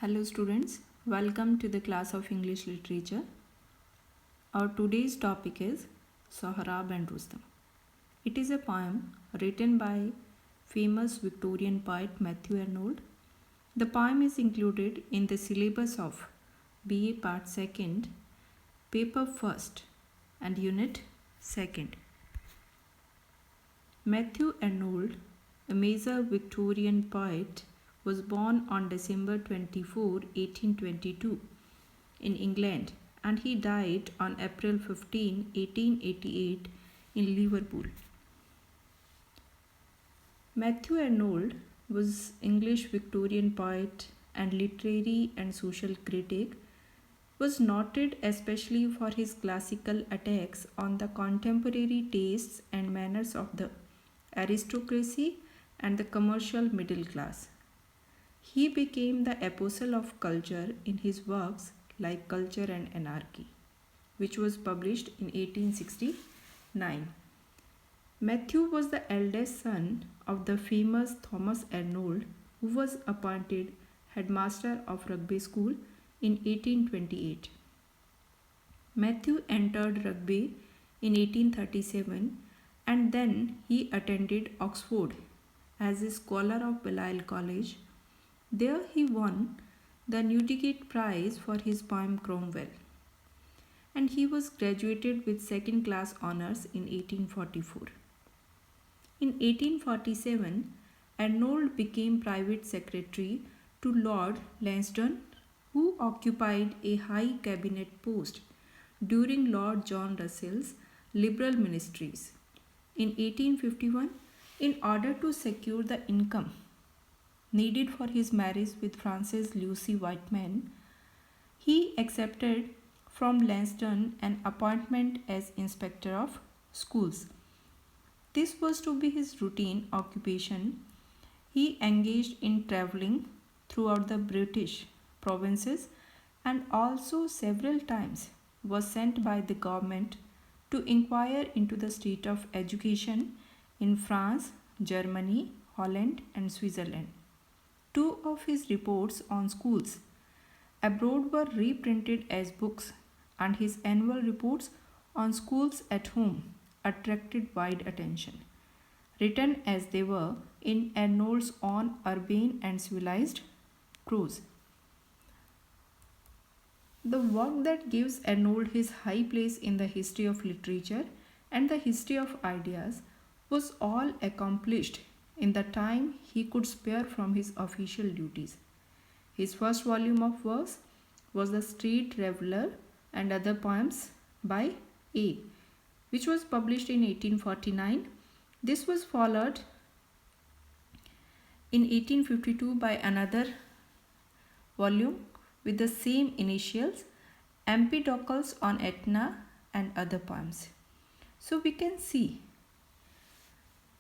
Hello students, welcome to the class of English Literature. Our today's topic is Sohrab and Rustam. It is a poem written by famous Victorian poet Matthew Arnold. The poem is included in the syllabus of BA Part 2nd, Paper 1st and Unit 2nd. Matthew Arnold, a major Victorian poet, was born on December 24, 1822 in England, and he died on April 15, 1888 in Liverpool. Matthew Arnold was English Victorian poet and literary and social critic, was noted especially for his classical attacks on the contemporary tastes and manners of the aristocracy and the commercial middle class. He became the apostle of culture in his works like Culture and Anarchy, which was published in 1869. Matthew was the eldest son of the famous Thomas Arnold, who was appointed headmaster of Rugby School in 1828. Matthew entered Rugby in 1837 and then he attended Oxford as a scholar of Balliol College. There he won the Newdigate Prize for his poem Cromwell, and he was graduated with second class honours in 1844. In 1847, Arnold became private secretary to Lord Lansdowne, who occupied a high cabinet post during Lord John Russell's Liberal ministries. In 1851, in order to secure the income needed for his marriage with Frances Lucy Whiteman, he accepted from Lansdowne an appointment as inspector of schools. This was to be his routine occupation. He engaged in travelling throughout the British provinces and also several times was sent by the government to inquire into the state of education in France, Germany, Holland and Switzerland. Two of his reports on schools abroad were reprinted as books, and his annual reports on schools at home attracted wide attention, written as they were in Arnold's own urbane and civilized prose. The work that gives Arnold his high place in the history of literature and the history of ideas was all accomplished in the time he could spare from his official duties. His first volume of verse was The Street Reveller and Other Poems by A., which was published in 1849. This was followed in 1852 by another volume with the same initials, Empedocles on Etna and Other Poems. So we can see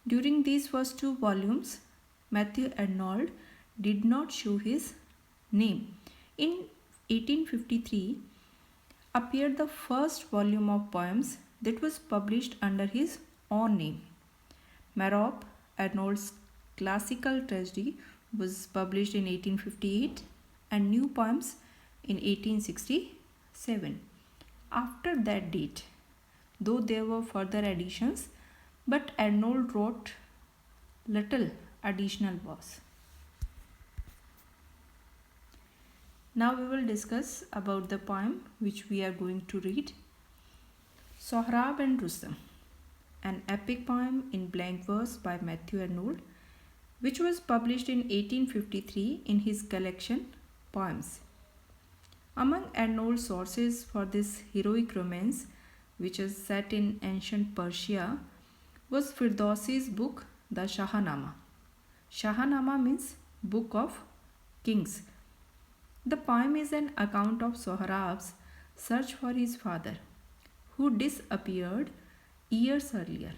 during these first two volumes, Matthew Arnold did not show his name. In 1853 appeared the first volume of poems that was published under his own name. Marop, Arnold's classical tragedy, was published in 1858 and New Poems in 1867. After that date, though there were further additions, but Arnold wrote little additional verse. Now we will discuss about the poem which we are going to read. Sohrab and Rustam, an epic poem in blank verse by Matthew Arnold, which was published in 1853 in his collection Poems. Among Arnold's sources for this heroic romance, which is set in ancient Persia, was Firdausi's book, the Shahnamah. Shahnamah means Book of Kings. The poem is an account of Sohrab's search for his father, who disappeared years earlier.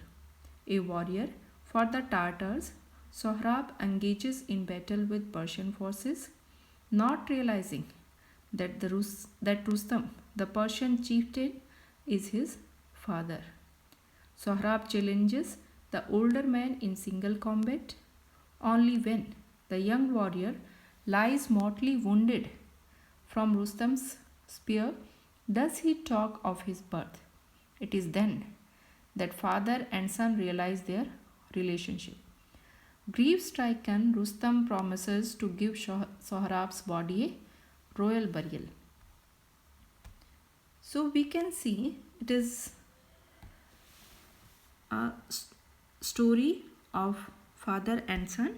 A warrior for the Tartars, Sohrab engages in battle with Persian forces, not realizing that Rustam, the Persian chieftain, is his father. Sohrab challenges the older man in single combat. Only when the young warrior lies mortally wounded from Rustam's spear, does he talk of his birth. It is then that father and son realize their relationship. Grief stricken, Rustam promises to give Sohrab's body a royal burial. So we can see it is a story of father and son,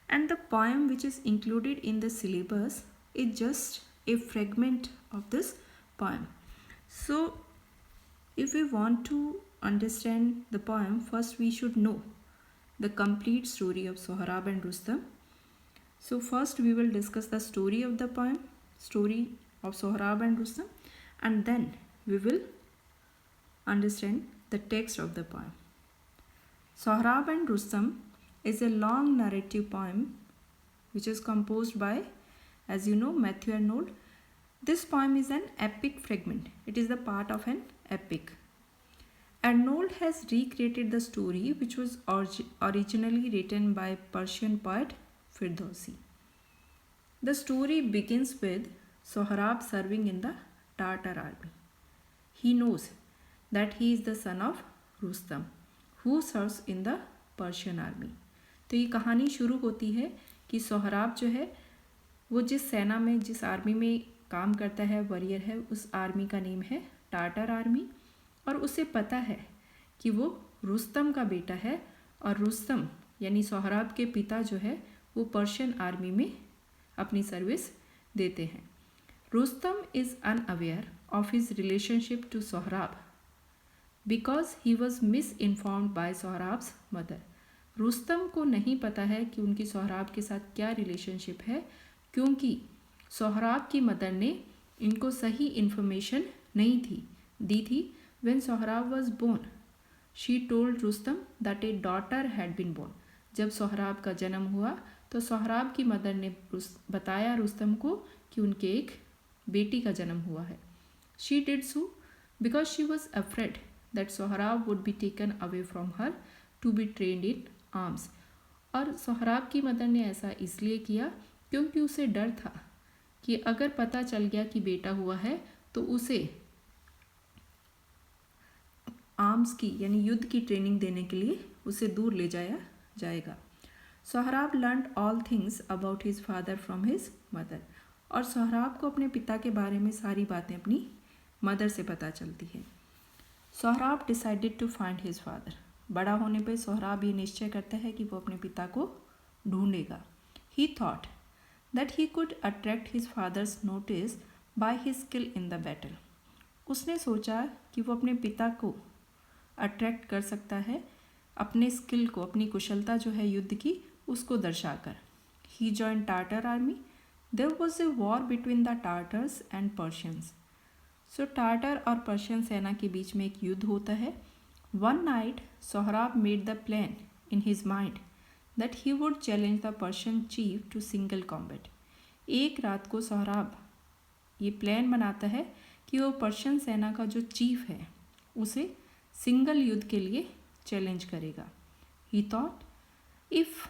and the poem which is included in the syllabus is just a fragment of this poem. So if we want to understand the poem, first we should know the complete story of Sohrab and Rustam. So first we will discuss the story of the poem, story of Sohrab and Rustam, and then we will understand the text of the poem. Sohrab and Rustam is a long narrative poem which is composed by, as you know, Matthew Arnold. This poem is an epic fragment. It is the part of an epic. Arnold has recreated the story which was originally written by Persian poet Firdausi. The story begins with Sohrab serving in the Tartar army. He knows that he is the son of Rustam, who serves in the Persian army. तो ये कहानी शुरू होती है कि सोहराब जो है वो जिस सेना में, जिस आर्मी में काम करता है, वॉरियर है, उस आर्मी का नेम है टाटर आर्मी, और उसे पता है कि वो रुस्तम का बेटा है, और रुस्तम यानी सोहराब के पिता जो है वो पर्शियन आर्मी में अपनी सर्विस देते हैं. Rustam is unaware of his relationship to Sohrab because he was misinformed by Sohrab's mother. Rustam को नहीं पता है कि उनकी सोहराब के साथ क्या रिलेशनशिप है, क्योंकि सोहराब की मदर ने इनको सही इन्फॉर्मेशन नहीं दी थी. When Sohrab was born she told Rustam that a daughter had been born. जब सोहराब का जन्म हुआ तो सोहराब की मदर ने बताया रुस्तम को कि उनके एक बेटी का जन्म हुआ है. She did so because she was afraid that Sohrab would be taken away from her to be trained in arms. और सोहराब की मदर ने ऐसा इसलिए किया क्योंकि उसे डर था कि अगर पता चल गया कि बेटा हुआ है तो उसे आर्म्स की यानी युद्ध की ट्रेनिंग देने के लिए उसे दूर ले जाया जाएगा. Sohrab learn all things about his father from his mother. और सोहराब को अपने पिता के बारे में सारी बातें अपनी मदर से पता चलती है. Sohrab decided to find his father. बड़ा होने पर सोहराब ये निश्चय करता है कि वो अपने पिता को ढूंढेगा. He thought that he could attract his father's notice by his skill in the battle. उसने सोचा कि वो अपने पिता को अट्रैक्ट कर सकता है अपने स्किल को, अपनी कुशलता जो है युद्ध की, उसको दर्शाकर. He join Tartar army. There was a war between the Tartars and Persians. So Tartar और पर्शियन सेना के बीच में एक युद्ध होता है. One night Sohrab made the plan in his mind that he would challenge the Persian chief to single combat. एक रात को सोहराब ये प्लान बनाता है कि वो पर्शियन सेना का जो चीफ है उसे सिंगल युद्ध के लिए चैलेंज करेगा. He thought if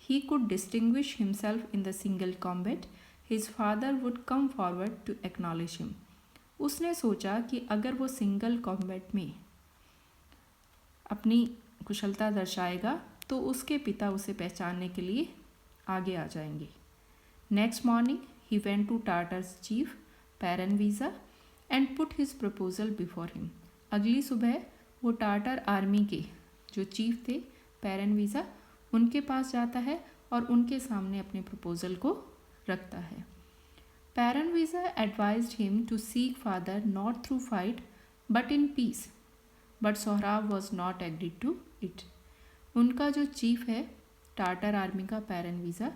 he could distinguish himself in the single combat his father would come forward to acknowledge him. उसने सोचा कि अगर वो सिंगल कॉम्बैट में अपनी कुशलता दर्शाएगा तो उसके पिता उसे पहचानने के लिए आगे आ जाएंगे. Next morning he went to Tartars chief Peranwisa and put his proposal before him. अगली सुबह वो टार्टर आर्मी के जो चीफ थे पैरनवीज़ा, उनके पास जाता है और उनके सामने अपने प्रपोजल को रखता है. Peranwisa advised him to seek father not through fight but in peace, but Sohrab was not agreed to it. उनका जो चीफ है टार्टर आर्मी का पैरनवीज़ा,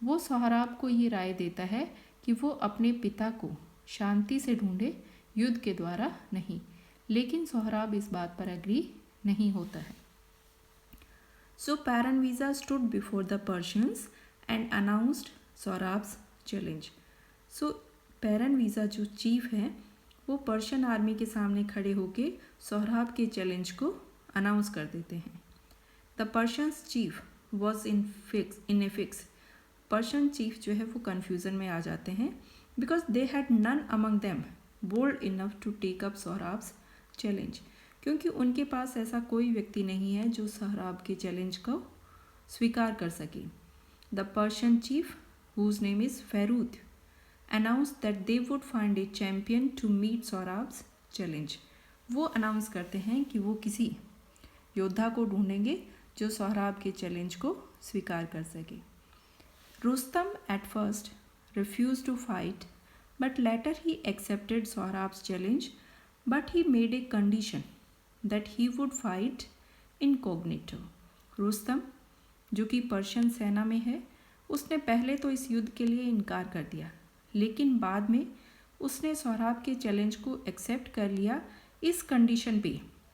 वो सोहराब को ये राय देता है कि वो अपने पिता को शांति से ढूंढे, युद्ध के द्वारा नहीं. लेकिन सोहराब इस बात पर एग्री नहीं होता है. So Peranwisa stood before the Persians and announced Sohrab's challenge. So Peranwisa जो चीफ है वो पर्शियन आर्मी के सामने खड़े होकर सोहराब के चैलेंज को अनाउंस कर देते हैं. The Persians chief was in a fix. Persian chief जो है वो कन्फ्यूज़न में आ जाते हैं because they had none among them bold enough to take up Sohrab's challenge, क्योंकि उनके पास ऐसा कोई व्यक्ति नहीं है जो सोहराब के चैलेंज को स्वीकार कर सके। The Persian chief whose name is Feroud announced that they would find a champion to meet Sohrab's challenge. वो अनाउंस करते हैं कि वो किसी योद्धा को ढूंढेंगे जो सोहराब के चैलेंज को स्वीकार कर सके। Rustam at first refused to fight, but later he accepted Sohrab's challenge, but he made a condition that he would fight incognito. Rustam जो कि पर्शियन सेना में है, उसने पहले तो इस युद्ध के लिए इनकार कर दिया, लेकिन बाद में उसने सोहराब के चैलेंज को एक्सेप्ट कर लिया इस कंडीशन पे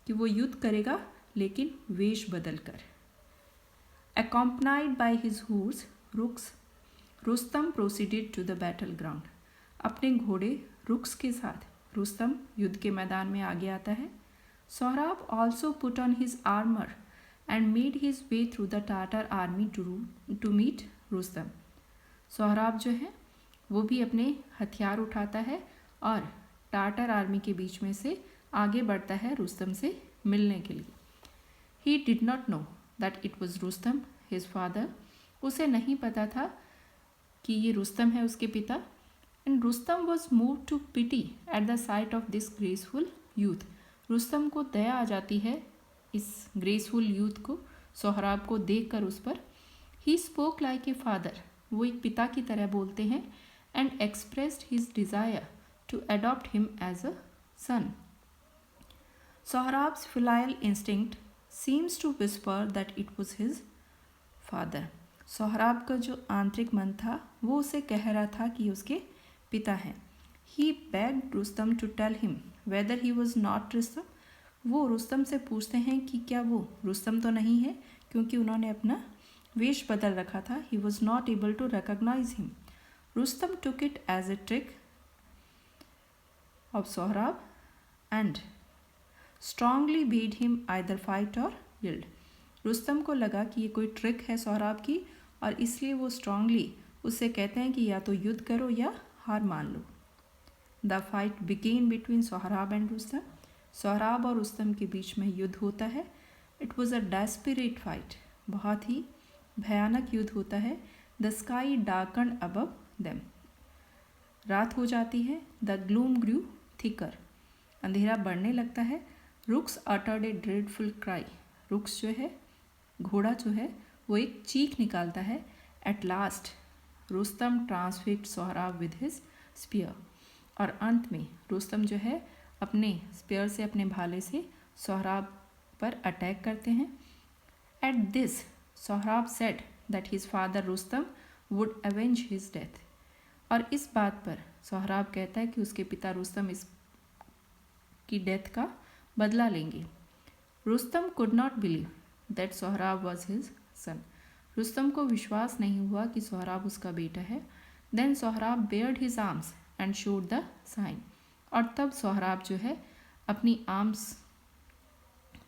कि वो युद्ध करेगा लेकिन वेश बदल कर। Accompanied by his horse Ruks, Rustam proceeded to the battle ground. अपने घोड़े रुक्स के साथ रुस्तम युद्ध के मैदान में आगे आता है। Sohrab also put on his armour and made his way through the Tatar army to meet Rustam. Sohrab जो है वो भी अपने हथियार उठाता है और टाटर आर्मी के बीच में से आगे बढ़ता है रुस्तम से मिलने के लिए। He did not know that it was Rustam his father. उसे नहीं पता था कि ये रुस्तम है उसके पिता। And Rustam was move to pity at the sight of this graceful youth. Rustam को दया आ जाती है इस ग्रेसफुल यूथ को, सोहराब को देख कर उस पर। He spoke like a father, वो एक पिता की तरह बोलते हैं। And expressed his desire to adopt him as a son. Sohrab's filial instinct seems to whisper that it was his father. Sohrab का जो आंतरिक मन था वो उसे कह रहा था कि उसके पिता हैं। He begged Rustam to tell him whether he was not Rustam. वो रुस्तम से पूछते हैं कि क्या वो रुस्तम तो नहीं है, क्योंकि उन्होंने अपना वेश बदल रखा था। He was not able to recognise him. Rustam took it as a trick of Sohrab and strongly bade him either fight or yield. Rustam को लगा कि ये कोई ट्रिक है सोहराब की, और इसलिए वो स्ट्रांगली उससे कहते हैं कि या तो युद्ध करो या हार मान लो। The fight began between Sohrab and Rustam. Sohrab और रुस्तम के बीच में युद्ध होता है। It was a desperate fight, बहुत ही भयानक युद्ध होता है। The sky darken above them, रात हो जाती है। द ग्लूम ग्रू थिकर, अंधेरा बढ़ने लगता है। रुक्स अटर्ड ए ड्रेडफुल क्राई, रुक्स जो है घोड़ा जो है वो एक चीख निकालता है। At last Rustam transfixed Sohrab with his spear, और अंत में रुस्तम जो है अपने स्पीयर से, अपने भाले से सोहराब पर अटैक करते हैं। At this Sohrab said that his father Rustam would avenge his death, और इस बात पर सोहराब कहता है कि उसके पिता रुस्तम इस की डेथ का बदला लेंगे। Rustam could not believe that Sohrab was his son. Rustam को विश्वास नहीं हुआ कि सोहराब उसका बेटा है। Then Sohrab bared his arms and showed the sign, और तब सोहराब जो है अपनी आर्म्स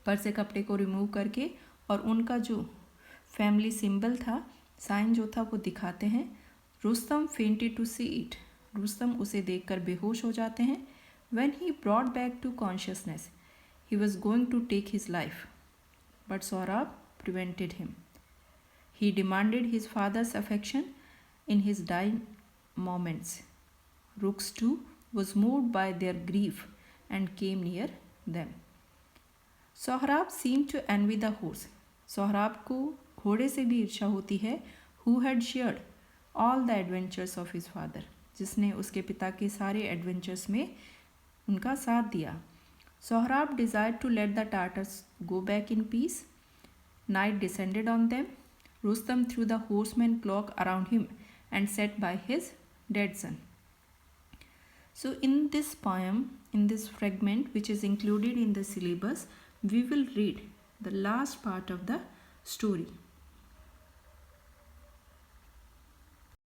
पर से कपड़े को रिमूव करके और उनका जो फैमिली सिंबल था, साइन जो था, वो दिखाते हैं। Rustam fainted to see it, Rustam उसे देखकर बेहोश हो जाते हैं। When he brought back to consciousness he was going to take his life, but Sohrab prevented him. He demanded his father's affection in his dying moments. Ruksh too was moved by their grief and came near them. Sohrab seemed to envy the horse. Sohrab को घोड़े से भी ईर्ष्या होती है। Who had shared all the adventures of his father, जिसने उसके पिता के सारे एडवेंचर्स में उनका साथ दिया। Sohrab desired to let the Tartars go back in peace. Night descended on them. Rustam threw the horseman cloak around him and sat by his dead son. So in this poem, in this fragment which is included in the syllabus, we will read the last part of the story.